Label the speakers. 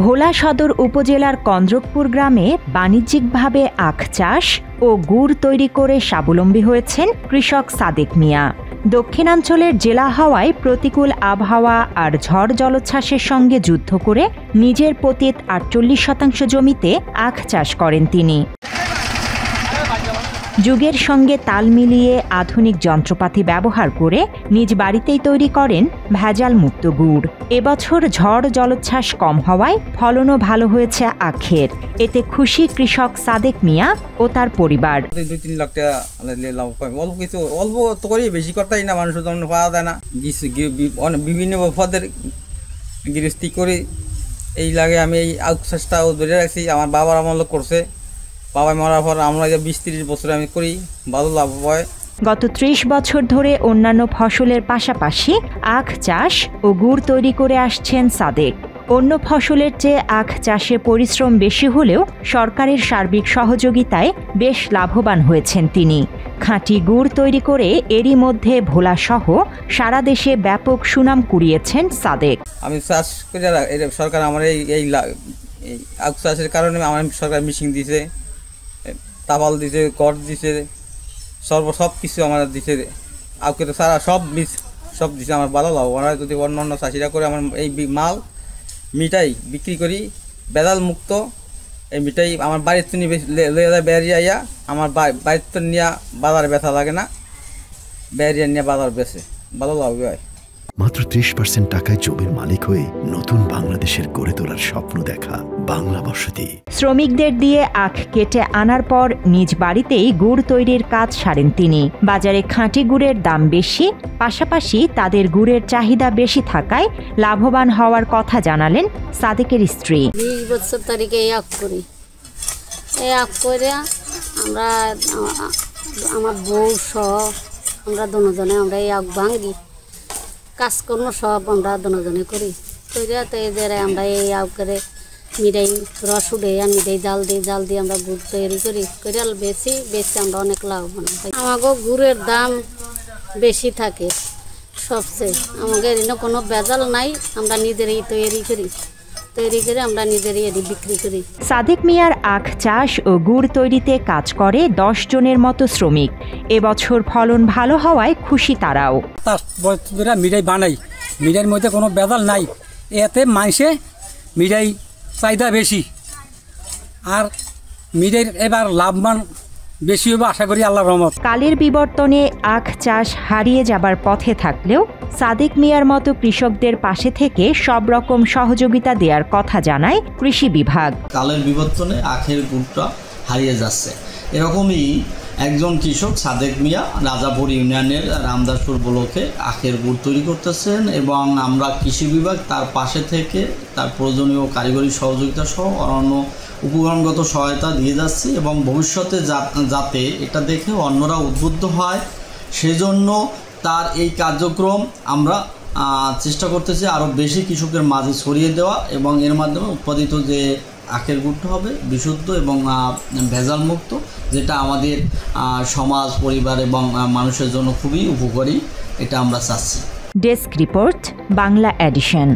Speaker 1: ভোলা সদর উপজেলার কন্দ্রকপুর গ্রামে বাণিজ্যিকভাবে আখ চাষ ও গুড় তৈরি করে স্বাবলম্বী হয়েছেন কৃষক সাদেক মিয়া। দক্ষিণাঞ্চলের জেলা হওয়ায় প্রতিকূল আবহাওয়া আর ঝড় জলোচ্ছ্বাসের সঙ্গে যুদ্ধ করে নিজের পতিত ৪৮% জমিতে আখ চাষ করেন তিনি। যুগের সঙ্গে তাল মিলিয়ে আধুনিক যন্ত্রপাতি ব্যবহার করে নিজ বাড়িতেই তৈরি করেন ভেজাল মুক্ত গুড়। এবছর ঝড় জলোচ্ছ্বাস কম হওয়ায় ফলনও ভালো হয়েছে আখের। এতে খুশি কৃষক সাদেক মিয়া ও তার পরিবার।
Speaker 2: ২-৩ লাখ টাকা লাভ পাই, অল্প তো করি, বেশি করতেই না, মানুষ পাওয়া যায় না। বিভিন্ন পদের গৃহস্থী করি, এই লাগে আমি এই আখ চাষটাও ধরে রাখছি। আমার বাবার আমল করছে, বাবা মরার পর আমরা ২০-৩০ বছর আমি করি, ভালো লাভ হয়।
Speaker 1: গত ৩০ বছর ধরে অন্যান্য ফসলের পাশাপাশি আখ চাষ ও গুড় তৈরি করে আসছেন সাদেক। অন্য ফসলের চেয়ে আখ চাষে পরিশ্রম বেশি হলেও সরকারের সার্বিক সহযোগিতায় বেশ লাভবান হয়েছেন তিনি। খাঁটি গুড় তৈরি করে এরই মধ্যে ভোলা সহ সারা দেশে ব্যাপক সুনাম কুড়িয়েছেন সাদেক।
Speaker 2: আমি চাষ করে সরকার আমার এই আখ চাষের কারণে আমার সরকার মেশিন দিছে, তাপাল দিছে, কট দিছে, সব কিছু আমার দিছে। আখের সারা সব দিছে, আমার ভালো লাভ। ওরা যদি অন্য চাষিরা করে আমার এই মাল মিঠাই বিক্রি করি ভেজাল মুক্ত, এই মিঠাই আমার বাড়ির তো লয়ে যায় বেরিয়ে আইয়া, আমার বাড়ির তো নিয়ে বাজারে বেচা লাগে না, বেরিয়ে নিয়ে বাজার বেচে ভালো লাভ হয়।
Speaker 3: মাত্র ৩০% টাকায় জমির মালিক হয়ে নতুন বাংলাদেশের গড়ে তোলার স্বপ্ন দেখা বাংলা বসতি।
Speaker 1: শ্রমিকদের দিয়ে আখ কেটে আনার পর নিজ বাড়িতেই গুড় তৈরির কাজ সারেন তিনি। বাজারে খাঁটি গুড়ের দাম বেশি, পাশাপাশি তাদের গুড়ের চাহিদা বেশি থাকায় লাভবান হওয়ার কথা জানালেন সাদেকের স্ত্রী।
Speaker 4: ২০ বছর তারিখে এই আখ করি, এই আখ করে আমরা আমার বউ সহ আমরা দুজনে আমরা এই আখ ভাঙি, কাজকর্ম সব আমরা দুজনে করি। তো এই যে আমরা এই আখ করে মিঠাই রস উঠে মিঠাই জাল দিয়ে আমরা গুড় তৈরি করি, করে বেশি আমরা অনেক লাভবান পাই। আমাকে গুড়ের দাম বেশি থাকে সবচেয়ে, আমাকে এনে কোনো ভেজাল নাই, আমরা নিজেরাই তৈরি করে আমরা নিজেরই বিক্রি করি।
Speaker 1: সাদেক মিয়ার আখ চাষ ও গুড় তৈরিতে কাজ করে 10 জনের মতো শ্রমিক। এবছর ফলন ভালো হওয়ায় খুশি তারাও।
Speaker 5: মিঠাই বানাই, মিঠাইয়ের মধ্যে কোনো ভেজাল নাই, এতে মানুষে মিঠাই চাহিদা বেশি, আর মিঠাইয়ের এবার লাভবান বেশি হবে আশা করি, আল্লাহর রহমত।
Speaker 1: কালের বিবর্তনে আখ চাষ হারিয়ে যাবার পথে থাকলেও সাদেক মিয়ার মতো কৃষকদের পাশে থেকে সব রকম সহযোগিতা দেওয়ার কথা জানায় কৃষি বিভাগ।
Speaker 6: কালের বিবর্তনে আখের গুড়টা হারিয়ে যাচ্ছে, এরকমই একজন কৃষক সাদেক মিয়া রাজাপুর ইউনিয়নের রামদাসপুর ব্লকে আখের গুড় তৈরি করতেছেন, এবং আমরা কৃষি বিভাগ তার পাশে থেকে তার প্রয়োজনীয় কারিগরি সহযোগিতা সহ অন্যান্য উপকরণগত সহায়তা দিয়ে যাচ্ছি, এবং ভবিষ্যতে যাতে এটা দেখে অন্যরা উদ্বুদ্ধ হয় সেজন্য তার এই কার্যক্রম আমরা চেষ্টা করতেছি আরও বেশি কৃষকের মাঝে ছড়িয়ে দেওয়া, এবং এর মাধ্যমে উৎপাদিত যে আখের গুড়টা হবে বিশুদ্ধ এবং ভেজাল মুক্ত, যেটা আমাদের সমাজ, পরিবার এবং মানুষের জন্য খুবই উপকারী, এটা আমরা চাচ্ছি।
Speaker 1: Desk report, Bangla addition.